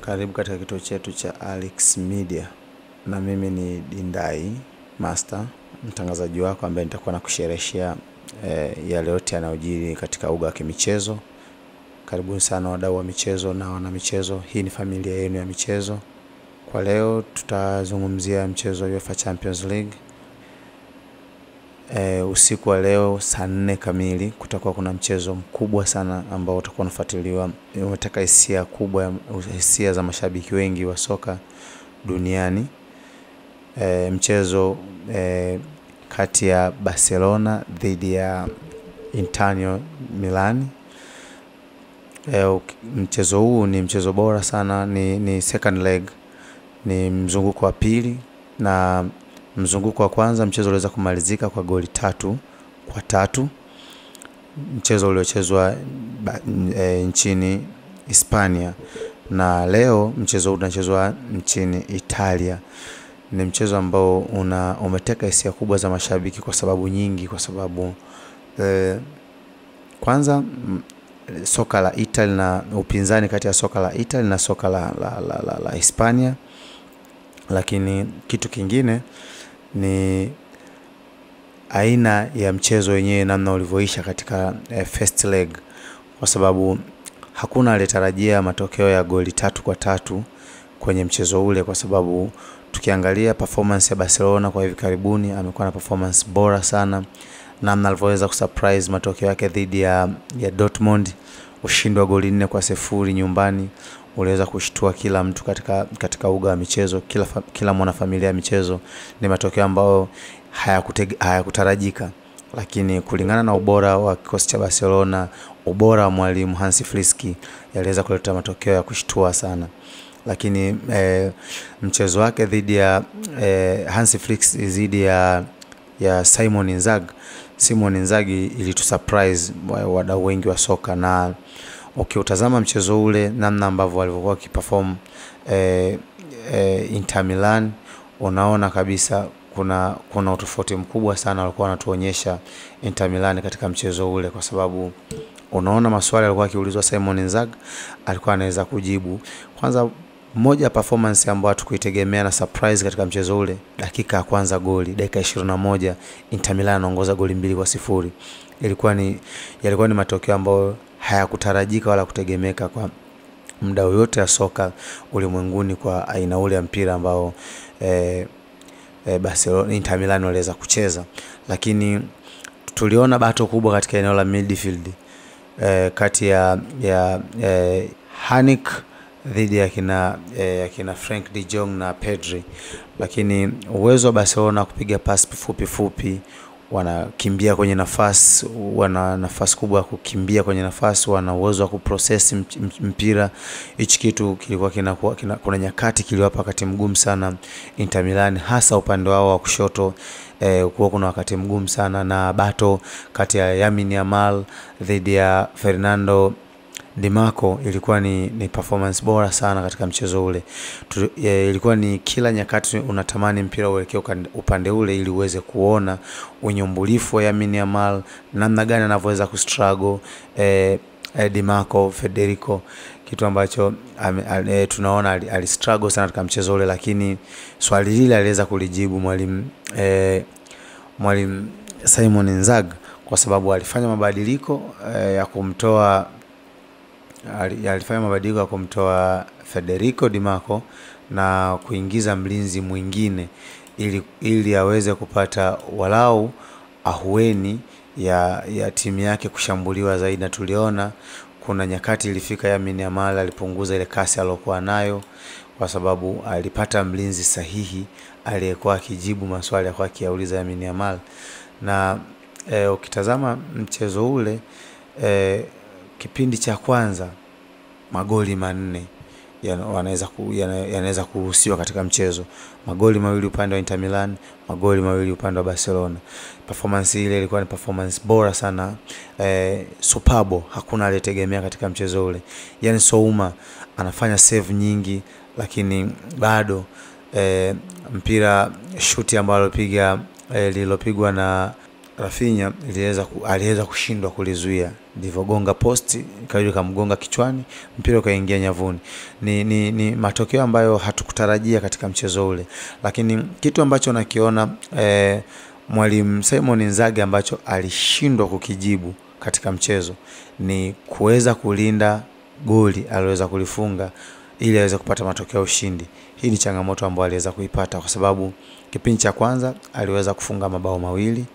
Karibu katika kituo chetu cha Alex Media. Na mimi ni Dindai Master, mtangazaji wako ambaye nitakuwa nakushereheshea yale yote yanayojiri katika uga wa michezo. Karibuni sana wadau wa michezo na wana michezo. Hii ni familia yenu ya michezo. Kwa leo tutazungumzia mchezo wa UEFA Champions League. Usiku wa leo saa 4 kamili kutakuwa kuna mchezo mkubwa sana ambao utakuwa unafuatiliwa. Umetaka hisia kubwa, hisia za mashabiki wengi wa soka duniani. Mchezo kati ya Barcelona dhidi ya Inter Milan. Mchezo huu ni mchezo bora sana, ni second leg, ni mzunguko wa pili, na mzunguko wa kwanza mchezo uliweza kumalizika kwa goli 3-3. Mchezo uliochezwa nchini Hispania, na leo mchezo unachezwa nchini Italia. Ni mchezo ambao umeteka hisia kubwa za mashabiki kwa sababu nyingi, kwa sababu kwanza soka la Italy na upinzani kati ya soka la Italy na soka la Hispania. Lakini kitu kingine ni aina ya mchezo wenyewe, namna ulivyoisha katika first leg, kwa sababu hakuna aliyetarajia matokeo ya goli 3-3 kwenye mchezo ule, kwa sababu tukiangalia performance ya Barcelona kwa hivi karibuni, amekuwa na performance bora sana. Namna alivyoweza kusurprise matokeo yake dhidi ya Dortmund, ushindi wa goli 4-0 nyumbani uliweza kushtua kila mtu katika uga wa michezo, kila mwanafamilia ya michezo. Ni matokeo ambayo hayakutarajika, lakini kulingana na ubora wa kikosi cha Barcelona, ubora wa mwalimu Hansi Flick, yaliweza kuleta matokeo ya kushtua sana. Lakini mchezo wake dhidi ya Hansi Flick dhidi ya Simon Inzaghi ilitusurprise wadau wengi wa soka. Na ukiutazama mchezo ule, namna ambavyo walivyokuwa wakiperform Inter Milan, unaona kabisa kuna utofauti mkubwa sana walikuwa wanatuonyesha Inter Milan katika mchezo ule, kwa sababu unaona maswali alikuwa akiulizwa Simon Inzaghi alikuwa anaweza kujibu. Kwanza moja performance ambayo hatukuitegemea na surprise katika mchezo ule, dakika ya kwanza goli, dakika 21 Inter Milan anaongoza goli 2-0. Yalikuwa ni matokeo ambayo hayakutarajika wala kutegemeka kwa muda yote ya soka ulimwenguni, kwa aina ule ya mpira ambao Barcelona, Inter Milan waliweza kucheza. Lakini tuliona bato kubwa katika eneo la midfield kati ya Hanik dhidi ya kina Frank de Jong na Pedri. Lakini uwezo wa Barcelona kupiga pasi fupi, wanakimbia kwenye nafasi, wana nafasi kubwa kukimbia kwenye nafasi, wana uwezo wa kuprocess mpira. Hichi kitu kilikuwa kuna nyakati kiliwapa wakati mgumu sana Inter Milan, hasa upande wao wa kushoto. Kuna wakati mgumu sana, na bato kati ya Lamine Yamal dhidi ya Fernando Di Marco ilikuwa ni performance bora sana katika mchezo ule. Ilikuwa ni kila nyakati unatamani mpira uelekee upande ule ili uweze kuona unyumbulifu wa Lamine Yamal, namna gani anavyoweza kustruggle Di Marco, Federico, kitu ambacho tunaona alistruggle sana katika mchezo ule. Lakini swali lile aliweza kulijibu mwalimu Simon Inzaghi, kwa sababu alifanya mabadiliko ya kumtoa Federico Di Marco na kuingiza mlinzi mwingine ili aweze kupata walau ahueni ya timu yake kushambuliwa zaidi. Na tuliona kuna nyakati ilifika Lamine Yamal alipunguza ile kasi aliyokuwa nayo, kwa sababu alipata mlinzi sahihi aliyekuwa akijibu maswali yake akiuliza Lamine Yamal. Na ukitazama mchezo ule, kipindi cha kwanza magoli 4 yanaweza kuruhusiwa katika mchezo. Magoli 2 upande wa Inter Milan, magoli 2 upande wa Barcelona. Performance ile ilikuwa ni performance bora sana, superb, hakuna aliyetegemea katika mchezo ule. Yani Souma anafanya save nyingi, lakini bado mpira shuti ambalo lilopigwa na Rafinha aliweza kushindwa kulizuia, ndivyogonga posti kaja kumgonga kichwani, mpira ukaingia nyavuni. Ni matokeo ambayo hatukutarajia katika mchezo ule, lakini kitu ambacho nakiona mwalimu Simon Inzaghi ambacho alishindwa kukijibu katika mchezo ni kuweza kulinda goli aliweza kulifunga ili aweze kupata matokeo ushindi. Hii ni changamoto ambayo aliweza kuipata, kwa sababu kipindi cha kwanza aliweza kufunga mabao mawili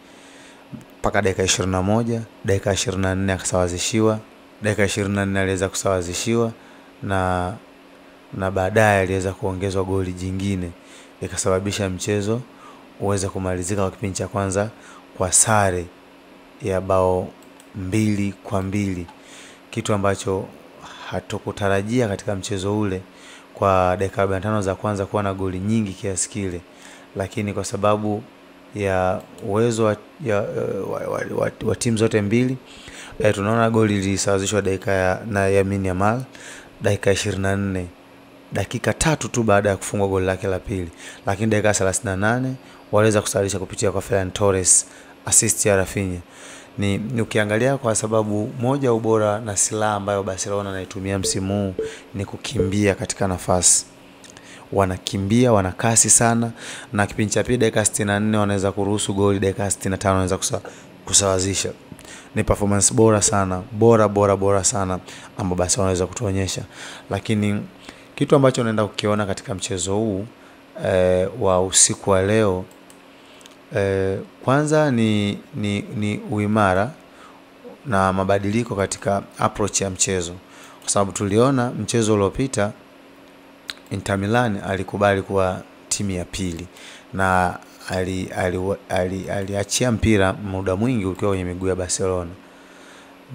mpaka dakika 21, dakika 24 akasawazishiwa, dakika 24 aliweza kusawazishiwa na baadaye aliweza kuongezwa goli jingine ikasababisha mchezo uweze kumalizika kwa kipindi cha kwanza kwa sare ya bao 2-2, kitu ambacho hatukutarajia katika mchezo ule kwa dakika 45 za kwanza kuwa na goli nyingi kiasi kile. Lakini kwa sababu ya uwezo wa timu zote mbili, tunaona goli lilisawazishwa dakika ya Lamine Yamal dakika 24, dakika 3 tu baada ya kufungwa goli lake la pili. Lakini dakika 38 waliweza kusawazisha kupitia kwa Ferran Torres, assist ya Rafinha. Ni ukiangalia kwa sababu moja ubora na silaha ambayo Barcelona anaitumia msimu huu ni kukimbia katika nafasi. Wanakimbia, wana kasi sana, na kipindi cha pili dakika 64 wanaweza kuruhusu goli, dakika 65 wanaweza kusawazisha. Ni performance bora sana, bora sana ambapo Barcelona wanaweza kutuonyesha. Lakini kitu ambacho naenda kukiona katika mchezo huu wa usiku wa leo, kwanza ni uimara na mabadiliko katika approach ya mchezo, kwa sababu tuliona mchezo uliopita Inter Milan alikubali kuwa timu ya pili na aliachia mpira muda mwingi ukiwa kwenye miguu ya Barcelona,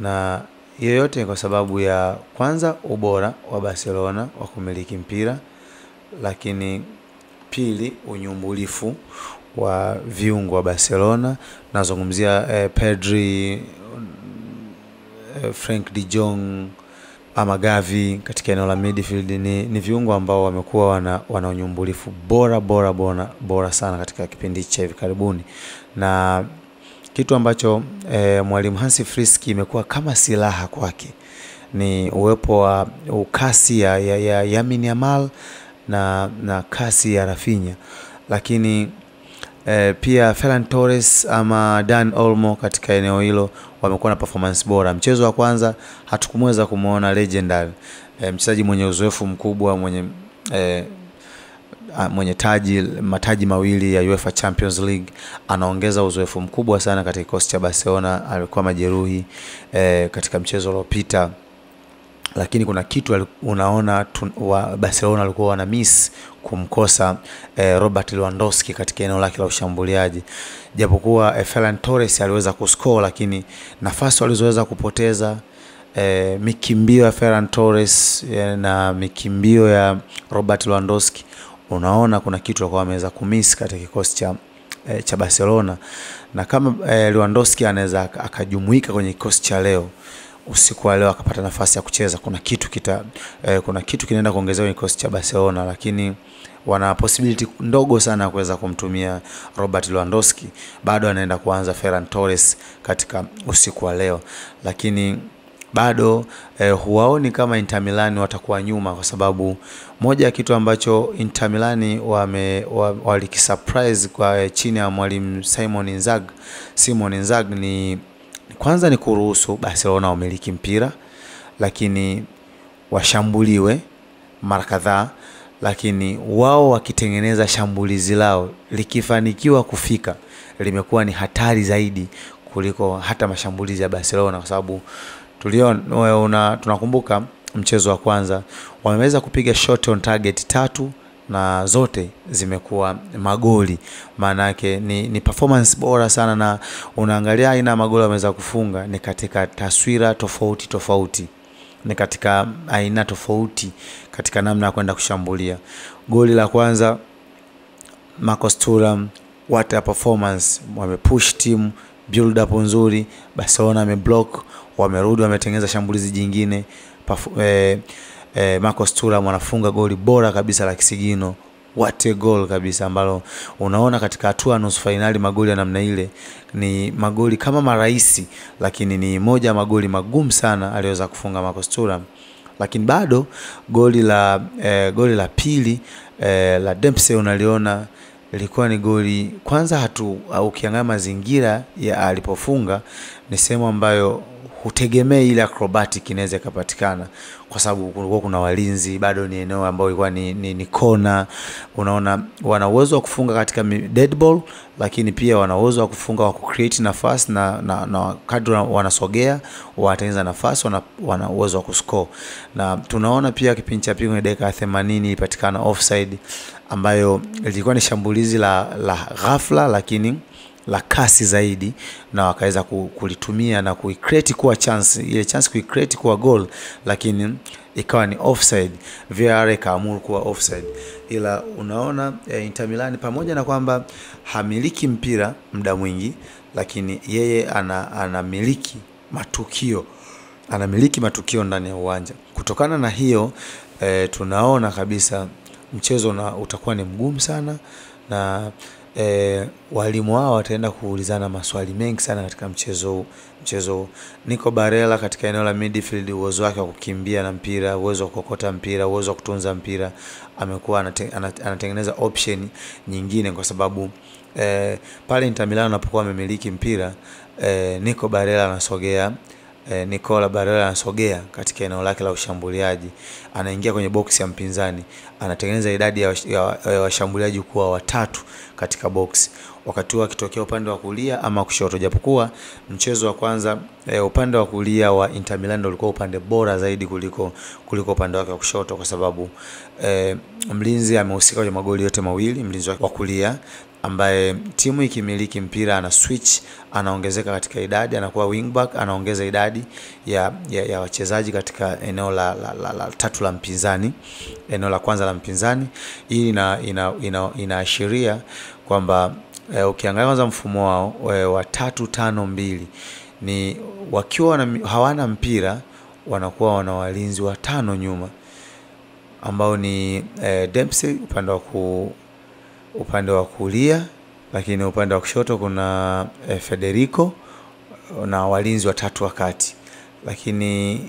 na yote ni kwa sababu ya kwanza ubora wa Barcelona wa kumiliki mpira, lakini pili unyumbulifu wa viungo wa Barcelona. Nazungumzia Pedri, Frank de Jong ama Gavi katika eneo la midfield. Ni viungo ambao wamekuwa wana unyumbulifu bora sana katika kipindi cha hivi karibuni, na kitu ambacho mwalimu Hansi Flick imekuwa kama silaha kwake ni uwepo wa ukasi ya Lamine Yamal na kasi ya Rafinha. Lakini pia Ferran Torres ama Dan Olmo katika eneo hilo wamekuwa na performance bora. Mchezo wa kwanza hatukumweza kumuona legendary, mchezaji mwenye uzoefu mkubwa, mwenye mataji mawili ya UEFA Champions League, anaongeza uzoefu mkubwa sana katika kikosi cha Barcelona. Alikuwa majeruhi katika mchezo uliopita, lakini kuna kitu unaona wa Barcelona walikuwa wana miss kumkosa Robert Lewandowski katika eneo lake la ushambuliaji. Japokuwa Ferran Torres aliweza kuscore, lakini nafasi walizoweza kupoteza, mikimbio ya Ferran Torres na mikimbio ya Robert Lewandowski, unaona kuna kitu walikuwa wameweza kumiss katika kikosi cha Barcelona. Na kama Lewandowski anaweza akajumuika kwenye kikosi cha leo, usiku wa leo akapata nafasi ya kucheza, kuna kitu kinaenda kuongezewa kwenye kikosi cha Barcelona. Lakini wana possibility ndogo sana kuweza kumtumia Robert Lewandowski, bado anaenda kuanza Ferran Torres katika usiku wa leo. Lakini bado huwaoni kama Inter Milan watakuwa nyuma, kwa sababu moja ya kitu ambacho Inter Milan walikisurprise kwa chini ya mwalimu Simon Inzaghi ni kwanza ni kuruhusu Barcelona wamiliki mpira, lakini washambuliwe mara kadhaa, lakini wao wakitengeneza shambulizi lao likifanikiwa kufika, limekuwa ni hatari zaidi kuliko hata mashambulizi ya Barcelona, kwa sababu tunakumbuka mchezo wa kwanza wameweza kupiga shot on target 3 na zote zimekuwa magoli. Maana yake ni performance bora sana, na unaangalia aina magoli wameweza kufunga ni katika taswira tofauti, ni katika aina tofauti katika namna ya kwenda kushambulia. Goli la kwanza Marcos Thuram, what a performance, wamepush team, build up nzuri. Barcelona wameblock, wamerudi wametengeneza shambulizi jingine. Marcos Thuram anafunga goli bora kabisa la kisigino, what a goal kabisa, ambalo unaona katika hatua nusu finali magoli ya namna ile ni magoli kama maraisi, lakini ni moja magoli magumu sana aliweza kufunga Marcus Thuram. Lakini bado goli la pili la Dempsey unaliona ilikuwa ni goli kwanza, ukiangalia mazingira ya alipofunga ni sehemu ambayo hutegemei ile acrobatic inaweza kupatikana, kwa sababu kulikuwa kuna walinzi, bado ni eneo ambalo ilikuwa ni kona. Unaona wana uwezo wa kufunga katika dead ball, lakini pia wana uwezo wa kufunga wa create nafasi na kadri wanasogea wanatengeneza nafasi, wana uwezo wa kuscore. Na tunaona pia kipindi cha pili kwenye dakika 80 ilipatikana offside ambayo ilikuwa ni shambulizi la ghafla lakini la kasi zaidi, na wakaweza kulitumia na kuicreate kuwa chance, ile chance kuicreate kuwa goal, lakini ikawa ni offside. VAR ikaamuru kuwa offside. Ila unaona Inter Milan pamoja na kwamba hamiliki mpira muda mwingi, lakini yeye anamiliki matukio ndani ya uwanja. Kutokana na hiyo tunaona kabisa mchezo utakuwa ni mgumu sana, na walimu wao wataenda kuulizana maswali mengi sana katika mchezo. Nico Barella katika eneo la midfield, uwezo wake wa kukimbia na mpira, uwezo wa kukokota mpira, uwezo wa kutunza mpira, amekuwa anatengeneza option nyingine, kwa sababu pale Inter Milan anapokuwa amemiliki mpira, Nico Barella anasogea Nicola Barella anasogea katika eneo lake la ushambuliaji, anaingia kwenye box ya mpinzani, anatengeneza idadi ya washambuliaji kuwa 3 katika box, wakati akitokea upande wa kulia ama kushoto. Japokuwa mchezo wa kwanza upande wa kulia wa Inter Milan ulikuwa upande bora zaidi kuliko upande wake wa kushoto, kwa sababu mlinzi amehusika kwenye magoli yote mawili. Mlinzi wa kulia ambaye timu ikimiliki mpira ana switch, anaongezeka katika idadi, anakuwa wingback, anaongeza idadi ya wachezaji katika eneo la tatu la mpinzani, eneo la kwanza la mpinzani. Hii inaashiria kwamba ukiangalia kwanza mfumo wao wa 3-5-2 ni wakiwa hawana mpira wanakuwa wana walinzi 5 nyuma, ambao ni Dempsey upande wa kulia, lakini upande wa kushoto kuna Federico na walinzi 3 wakati. Lakini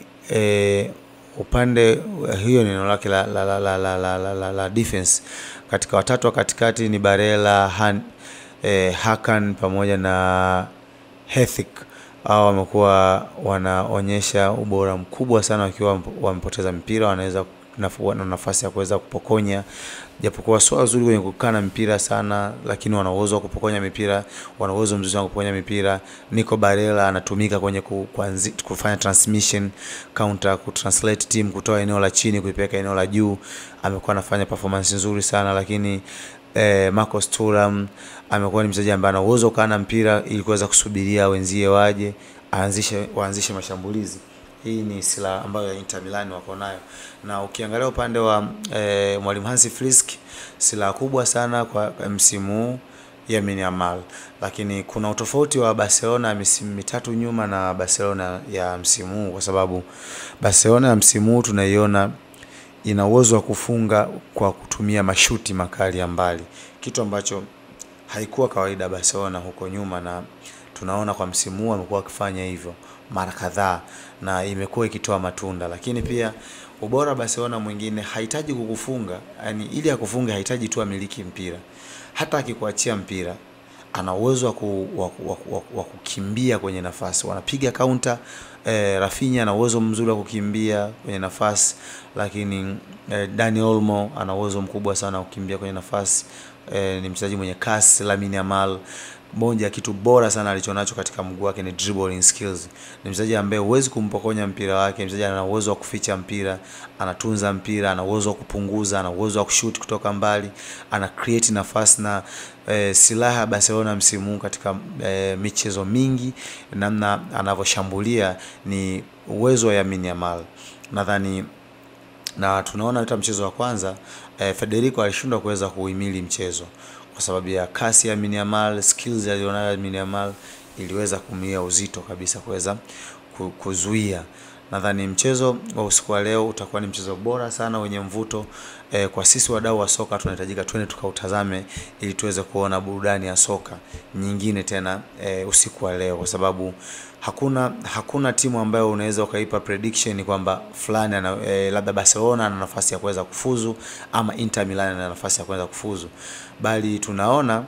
upande hiyo ni neno lake la defense. Katika 3 wa katikati ni Barella, Hakan pamoja na Hethic. Hao wamekuwa wanaonyesha ubora mkubwa sana wakiwa wamepoteza mpira, wanaweza na nafasi ya kuweza kupokonya, japokuwa sio wazuri kwenye kukana mpira sana, lakini wana uwezo wa kupokonya mipira, wana uwezo mzuri wa kupokonya mipira. Nico Barella anatumika kwenye kufanya transmission, counter, kutranslate team kutoa eneo la chini kuipeleka eneo la juu. Amekuwa anafanya performance nzuri sana, lakini Marcus Thuram amekuwa ni mchezaji ambaye ana uwezo kana mpira ili kuweza kusubiria wenzie waje waanzishe mashambulizi. Hii ni silaha ambayo Inter Milan wako nayo. Na ukiangalia upande wa mwalimu Hansi Flick, silaha kubwa sana kwa msimu Lamine Yamal, lakini kuna utofauti wa Barcelona misimu 3 nyuma na Barcelona ya msimu, kwa sababu Barcelona ya msimu tunaiona ina uwezo wa kufunga kwa kutumia mashuti makali ya mbali, kitu ambacho haikuwa kawaida Barcelona huko nyuma, na tunaona kwa msimu amekuwa akifanya hivyo mara kadhaa na imekuwa ikitoa matunda. Lakini pia ubora Barcelona mwingine hahitaji kukufunga, yani ili akufunge hahitaji tu amiliki mpira. Hata akikuachia mpira ana uwezo wa kukimbia kwenye nafasi, wanapiga counter. Rafinha ana uwezo mzuri wa kukimbia kwenye nafasi, lakini Dani Olmo ana uwezo mkubwa sana wa kukimbia kwenye nafasi. Ni mchezaji mwenye kasi. Lamine Yamal, moja kitu bora sana alichonacho katika mguu wake ni dribbling skills. Ni mchezaji ambaye huwezi kumpokonya mpira wake. Mchezaji ana uwezo wa kuficha mpira, anatunza mpira, ana uwezo wa kupunguza, ana uwezo wa kushoot kutoka mbali, ana create nafasi. Na silaha Barcelona msimu katika michezo mingi, namna anavyoshambulia ni uwezo wa Lamine Yamal. Nadhani na tunaona hata mchezo wa kwanza Federico alishindwa kuweza kuhimili mchezo kwa sababu ya kasi ya Lamine Yamal, skills alionayo Lamine Yamal iliweza kumia uzito kabisa kuweza kuzuia. Nadhani mchezo wa usiku wa leo utakuwa ni mchezo bora sana wenye mvuto. Kwa sisi wadau wa soka tunahitajika twende tukautazame ili tuweze kuona burudani ya soka nyingine tena usiku wa leo, kwa sababu hakuna timu ambayo unaweza ukaipa prediction kwamba fulani labda Barcelona ana nafasi ya kuweza kufuzu ama Inter Milan ana nafasi ya kuweza kufuzu, bali tunaona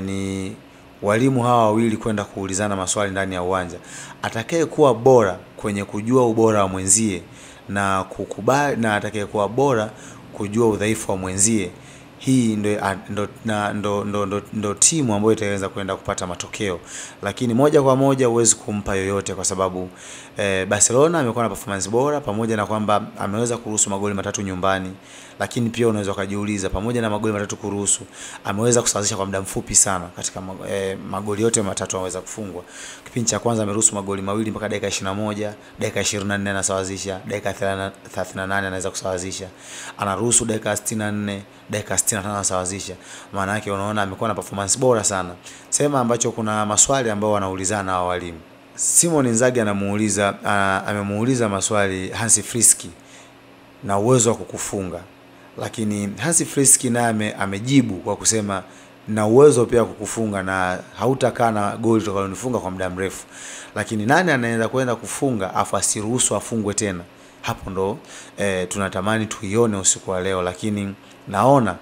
ni walimu hawa wawili kwenda kuulizana maswali ndani ya uwanja. Atakaye kuwa bora kwenye kujua ubora wa mwenzie na kukubali, na atakaye kuwa bora kujua udhaifu wa mwenzie, hii ndo timu ambayo itaweza kwenda kupata matokeo. Lakini moja kwa moja huwezi kumpa yoyote, kwa sababu Barcelona amekuwa na performance bora, pamoja na kwamba ameweza kuruhusu magoli 3 nyumbani. Lakini pia unaweza kujiuliza, pamoja na magoli 3 kuruhusu, ameweza kusawazisha kwa muda mfupi sana. Katika magoli yote 3 ameweza kufungwa. Kipindi cha kwanza ameruhusu magoli 2 mpaka dakika 21, dakika 24 anasawazisha, dakika 38 anaweza kusawazisha, anaruhusu dakika 64, dakika 65 anasawazisha. Maana yake unaona amekuwa na performance bora sana. Sema ambacho kuna maswali ambao wanaulizana hao walimu. Simon Inzaghi amemuuliza maswali Hansi Flick na uwezo wa kukufunga, lakini Hansi Flick naye amejibu kwa kusema na uwezo pia kukufunga na hautakaa na goli utakalofunga kwa muda mrefu. Lakini nani anaenda kwenda kufunga afu asiruhusu afungwe tena? Hapo ndo tunatamani tuione usiku wa leo. Lakini naona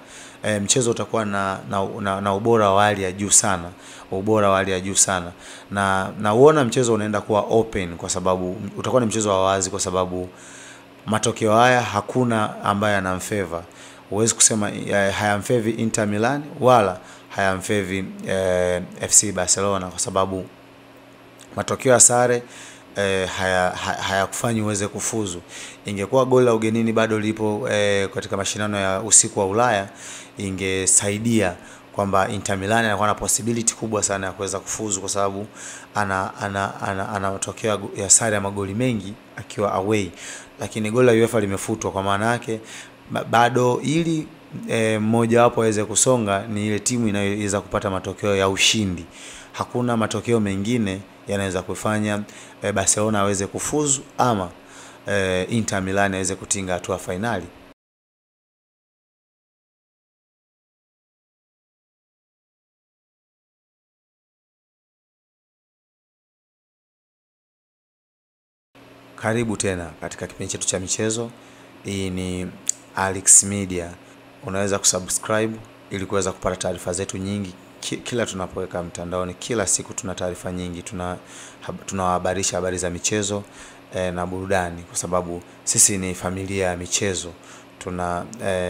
mchezo utakuwa na ubora wa hali ya juu sana, na naona mchezo unaenda kuwa open, kwa sababu utakuwa ni mchezo wa wazi, kwa sababu matokeo haya hakuna ambaye anamfavor. Huwezi kusema hayamfavor Inter Milan wala hayamfavor FC Barcelona, kwa sababu matokeo ya sare hayakufanyi uweze kufuzu. Ingekuwa goli la ugenini bado lipo katika mashindano ya usiku wa Ulaya, ingesaidia kwamba Inter Milan anakuwa na possibility kubwa sana ya kuweza kufuzu, kwa sababu ana matokeo ya sare ya magoli mengi akiwa away. Lakini goli la UEFA limefutwa, kwa maana yake bado ili mmoja wapo aweze kusonga ni ile timu inayoweza kupata matokeo ya ushindi. Hakuna matokeo mengine yanaweza kufanya Barcelona aweze kufuzu ama Inter Milan aweze kutinga hatua finali. Karibu tena katika kipindi chetu cha michezo. Hii ni Alex Media. Unaweza kusubscribe ili kuweza kupata taarifa zetu nyingi kila tunapoweka mtandaoni. Kila siku tuna taarifa nyingi, tunawahabarisha habari za michezo na burudani, kwa sababu sisi ni familia ya michezo.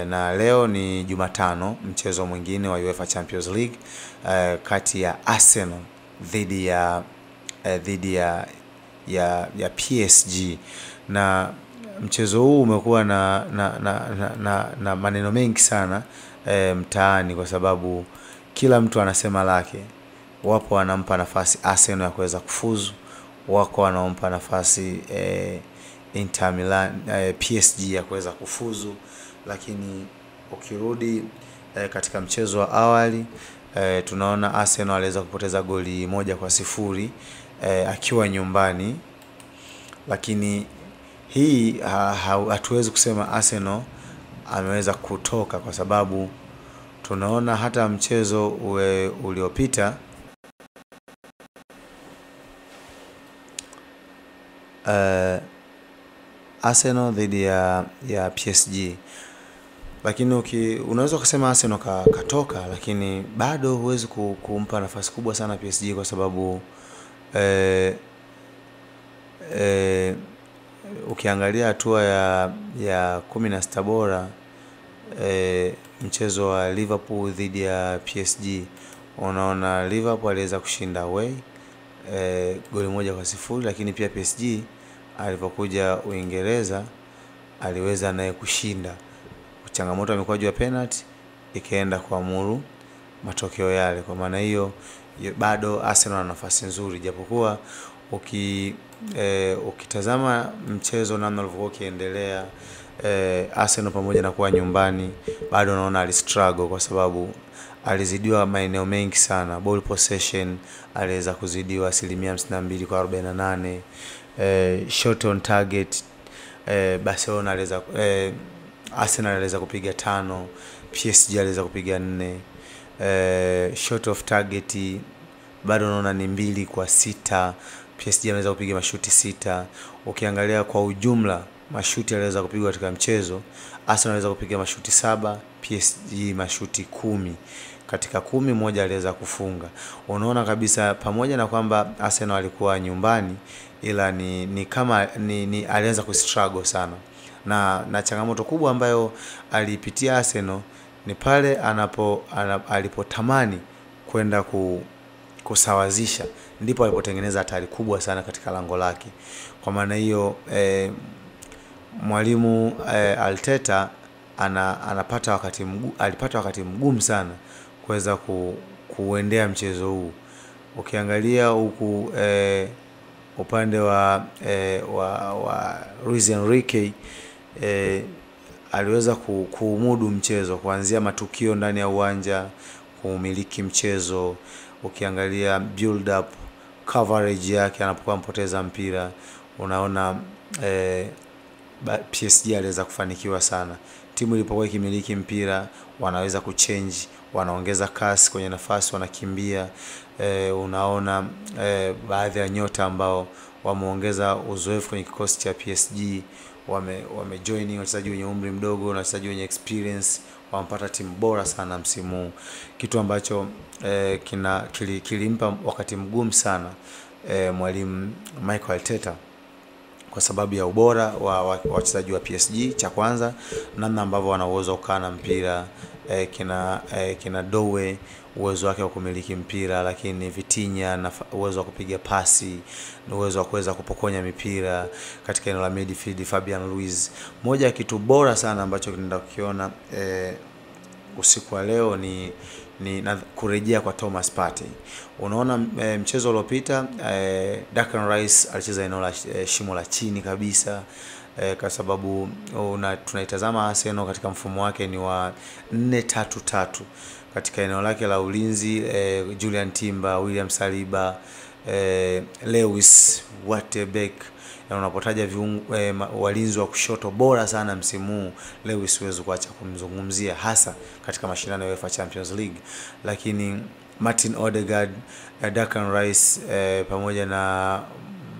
Na leo ni Jumatano, mchezo mwingine wa UEFA Champions League kati ya Arsenal dhidi ya PSG, na mchezo huu umekuwa na maneno mengi sana mtaani, kwa sababu kila mtu anasema lake. Wapo wanampa nafasi Arsenal ya kuweza kufuzu, wako wanaompa nafasi Inter Milan PSG ya kuweza kufuzu. Lakini ukirudi katika mchezo wa awali, tunaona Arsenal aliweza kupoteza goli 1-0 akiwa nyumbani. Lakini hii hatuwezi kusema Arsenal ameweza kutoka, kwa sababu tunaona hata mchezo uliopita Arsenal dhidi ya PSG. Lakini unaweza kusema Arsenal katoka, lakini bado huwezi kumpa nafasi kubwa sana PSG, kwa sababu ukiangalia hatua ya 16 bora, mchezo wa Liverpool dhidi ya PSG, unaona Liverpool aliweza kushinda away goli 1-0, lakini pia PSG alipokuja Uingereza aliweza naye kushinda. Changamoto imekuwa juu ya penalty, ikaenda kuamuru matokeo yale. Kwa maana hiyo bado Arsenal ana nafasi nzuri, japokuwa ukitazama mchezo namna ulivyokuwa ukiendelea, Arsenal pamoja na kuwa nyumbani bado naona alistruggle, kwa sababu alizidiwa maeneo mengi sana. Ball possession aliweza kuzidiwa 52 kwa 48. shot on target, Barcelona aliweza Arsenal aliweza kupiga 5, PSG aliweza kupiga 4. Shot of target bado naona ni 2-6, PSG anaweza kupiga mashuti 6. Ukiangalia kwa ujumla mashuti aliweza kupigwa katika mchezo, Arsenal aliweza kupiga mashuti 7, PSG mashuti 10. Katika 10 moja aliweza kufunga. Unaona kabisa pamoja na kwamba Arsenal alikuwa nyumbani, ila ni kama alianza kustruggle sana. Na changamoto kubwa ambayo alipitia Arsenal ni pale alipotamani kwenda kusawazisha, ndipo alipotengeneza hatari kubwa sana katika lango lake. Kwa maana hiyo mwalimu Arteta alipata wakati mgumu sana kuweza kuendea mchezo huu. Ukiangalia huku upande wa Luis Enrique aliweza kuumudu mchezo kuanzia matukio ndani ya uwanja, kumiliki mchezo. Ukiangalia build up, coverage yake anapokuwa mpoteza mpira, unaona PSG aliweza kufanikiwa sana. Timu ilipokuwa ikimiliki mpira wanaweza kuchange, wanaongeza kasi kwenye nafasi, wanakimbia. Unaona baadhi ya nyota ambao wameongeza uzoefu kwenye kikosi cha PSG, wamejoin wachezaji wenye umri mdogo na wachezaji wenye experience, wamepata timu bora sana msimu, kitu ambacho kilimpa wakati mgumu sana mwalimu Mikel Arteta kwa sababu ya ubora wa wachezaji wa PSG. Cha kwanza, namna ambavyo wana uwezo kukaa na mpira, kina Doe uwezo wake wa kumiliki mpira, lakini Vitinha na uwezo wa kupiga pasi, na uwezo wa kuweza kupokonya mipira katika eneo la midfield. Fabian Ruiz, moja ya kitu bora sana ambacho tunaenda kukiona usiku wa leo ni kurejea kwa Thomas Partey. Unaona mchezo uliopita Declan Rice alicheza eneo la shimo la chini kabisa, kwa sababu tunaitazama Arsenal katika mfumo wake ni wa 4-3-3. Katika eneo lake la ulinzi Julian Timber, William Saliba, Lewis, Waterbeck. Na unapotaja walinzi wa kushoto bora sana msimu, Lewis huwezi kuacha kumzungumzia, hasa katika mashindano ya UEFA Champions League. Lakini Martin Odegaard, Declan Rice pamoja na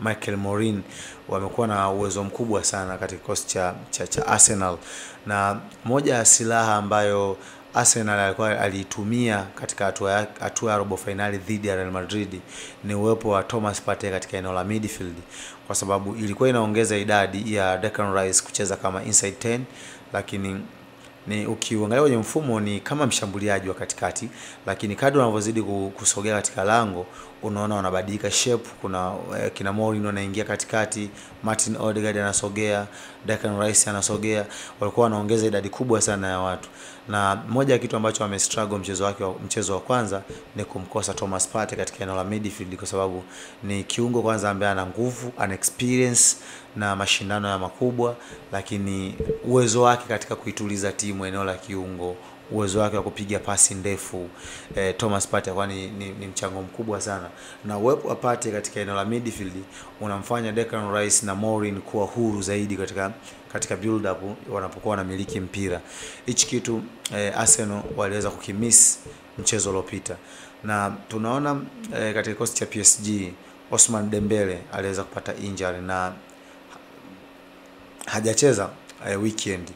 Michael Morin wamekuwa na uwezo mkubwa sana katika kikosi cha Arsenal. Na moja ya silaha ambayo Arsenal alikuwa aliitumia katika hatua ya robo finali dhidi ya Real Madrid ni uwepo wa Thomas Partey katika eneo la midfield, kwa sababu ilikuwa inaongeza idadi ya Declan Rice kucheza kama inside 10, lakini ukiangalia kwenye mfumo ni kama mshambuliaji wa katikati, lakini kadri wanavyozidi kusogea katika lango unaona wanabadilika shape. Kuna kina Mourinho anaingia katikati, Martin Odegaard anasogea, Declan Rice anasogea, walikuwa wanaongeza idadi kubwa sana ya watu. Na moja ya kitu ambacho amestruggle mchezo wa kwanza ni kumkosa Thomas Partey katika eneo la midfield, kwa sababu ni kiungo kwanza ambaye ana nguvu, ana experience na mashindano ya makubwa, lakini uwezo wake katika kuituliza timu eneo la kiungo, uwezo wake wa kupiga pasi ndefu, Thomas Partey kwa ni mchango mkubwa sana. Na uwepo wa Partey katika eneo la midfield unamfanya Declan Rice na Mourinho kuwa huru zaidi katika build up wanapokuwa wanamiliki mpira. Hichi kitu Arsenal waliweza kukimiss mchezo uliopita. Na tunaona katika kikosi cha PSG Ousmane Dembele aliweza kupata injury na hajacheza weekend.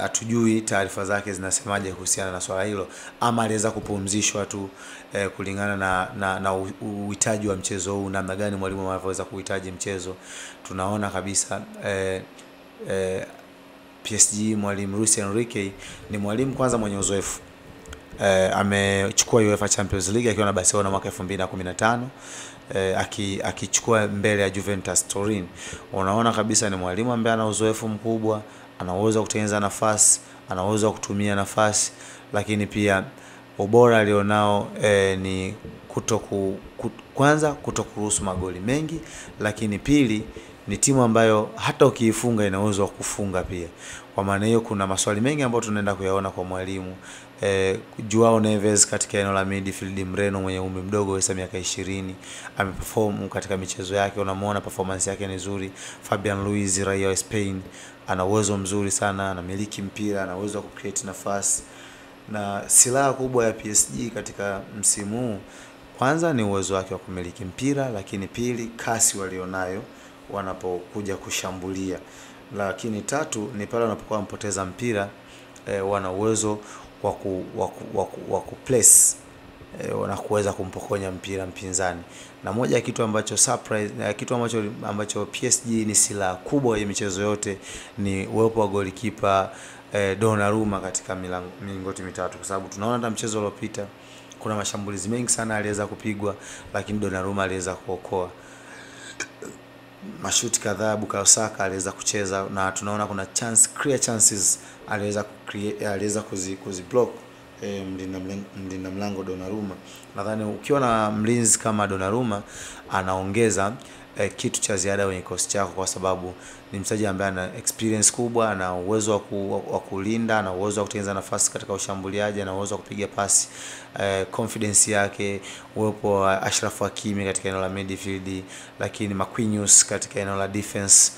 Hatujui taarifa zake zinasemaje kuhusiana na swala hilo, ama aliweza kupumzishwa tu kulingana na uhitaji wa mchezo huu, namna gani mwalimu anaweza kuhitaji mchezo. Tunaona kabisa PSG, mwalimu Luis Enrique ni mwalimu kwanza mwenye uzoefu. Amechukua UEFA Champions League akiwa na Barcelona mwaka 2015, akichukua mbele ya Juventus Turin. Unaona kabisa ni mwalimu ambaye ana uzoefu mkubwa, ana uwezo wa kutengeneza nafasi, ana uwezo wa kutumia nafasi, lakini pia ubora alionao ni kwanza kutokuruhusu magoli mengi, lakini pili ni timu ambayo hata ukiifunga ina uwezo wa kufunga pia. Kwa maana hiyo kuna maswali mengi ambayo tunaenda kuyaona kwa mwalimu. Joao Neves katika eneo la midfield, Mreno mwenye umri mdogo wa miaka 20 ameperform katika michezo yake, unamuona performance yake ni nzuri. Fabian Ruiz raia wa Spain ana uwezo mzuri sana, anamiliki mpira, ana uwezo wa kucreate nafasi. Na silaha kubwa ya PSG katika msimu huu, kwanza ni uwezo wake wa kumiliki mpira, lakini pili kasi walionayo wanapokuja kushambulia, lakini tatu ni pale wanapokuwa mpoteza mpira wana uwezo wa kuplace na kuweza kumpokonya mpira mpinzani. Na moja ya kitu ambacho surprise, kitu ambacho PSG ni silaha kubwa ya michezo yote ni uwepo wa golikipa Donnarumma katika milingoti mitatu, kwa sababu tunaona hata mchezo uliopita kuna mashambulizi mengi sana aliweza kupigwa, lakini Donnarumma aliweza kuokoa mashuti kadhaa. Bukayo Saka aliweza kucheza, na tunaona kuna clear chances aliweza kuziblock mlinda mlango Donnarumma. Nadhani ukiwa na mlinzi kama Donnarumma anaongeza kitu cha ziada kwenye kikosi chako, kwa sababu ni mchezaji ambaye ana experience kubwa, ana uwezo wa kulinda, ana uwezo wa kutengeneza nafasi katika ushambuliaji, ana uwezo wa kupiga pasi. Confidence yake, uwepo wa Achraf Hakimi katika eneo la midfield, lakini Marquinhos katika eneo la defense.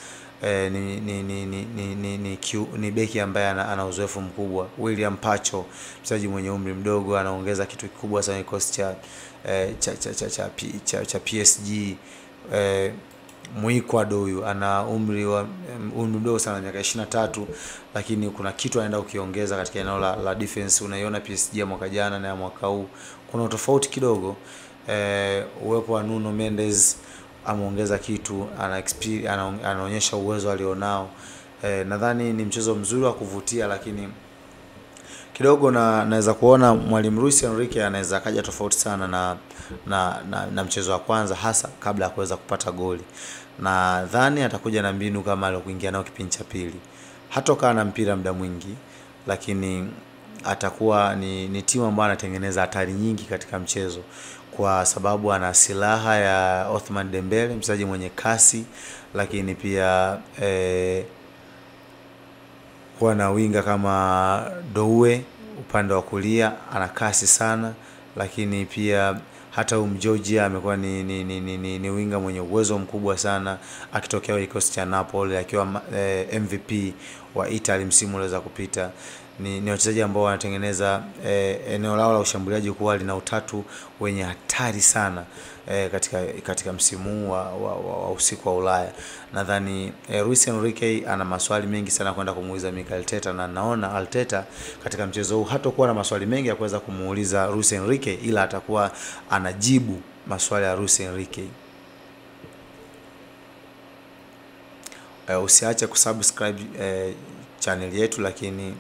Ni beki ambaye ana uzoefu mkubwa. William Pacho mchezaji mwenye umri mdogo anaongeza kitu kikubwa sana kikosi cha PSG. Muikwado huyu ana umri mdogo sana, miaka 23, lakini kuna kitu anaenda ukiongeza katika eneo la defense. Unaiona PSG ya mwaka jana na ya mwaka huu kuna utofauti kidogo. Uwepo wa Nuno Mendes ameongeza kitu, anaonyesha uwezo alionao. Nadhani ni mchezo mzuri wa kuvutia, lakini kidogo naweza kuona mwalimu Luis Enrique anaweza kaja tofauti sana na mchezo wa kwanza, hasa kabla ya kuweza kupata goli. Nadhani atakuja na mbinu kama aliyokuingia nao kipindi cha pili. Hatokaa na mpira muda mwingi, lakini atakuwa ni timu ambayo anatengeneza hatari nyingi katika mchezo, kwa sababu ana silaha ya Ousmane Dembele, mchezaji mwenye kasi, lakini pia kuwa na winga kama Doué upande wa kulia ana kasi sana, lakini pia hata Georgia amekuwa ni winga mwenye uwezo mkubwa sana, akitokea kikosi cha Napoli akiwa MVP wa Italy msimu ulioweza kupita. Ni wachezaji ambao wanatengeneza eneo lao la ushambuliaji kuwa lina utatu wenye hatari sana katika msimu wa usiku wa Ulaya. Nadhani Luis Enrique ana maswali mengi sana kwenda kumuuliza Mikel Arteta, na naona Arteta katika mchezo huu hatakuwa na maswali mengi ya kuweza kumuuliza Luis Enrique, ila atakuwa anajibu maswali ya Luis Enrique. Usiache kusubscribe channel yetu, lakini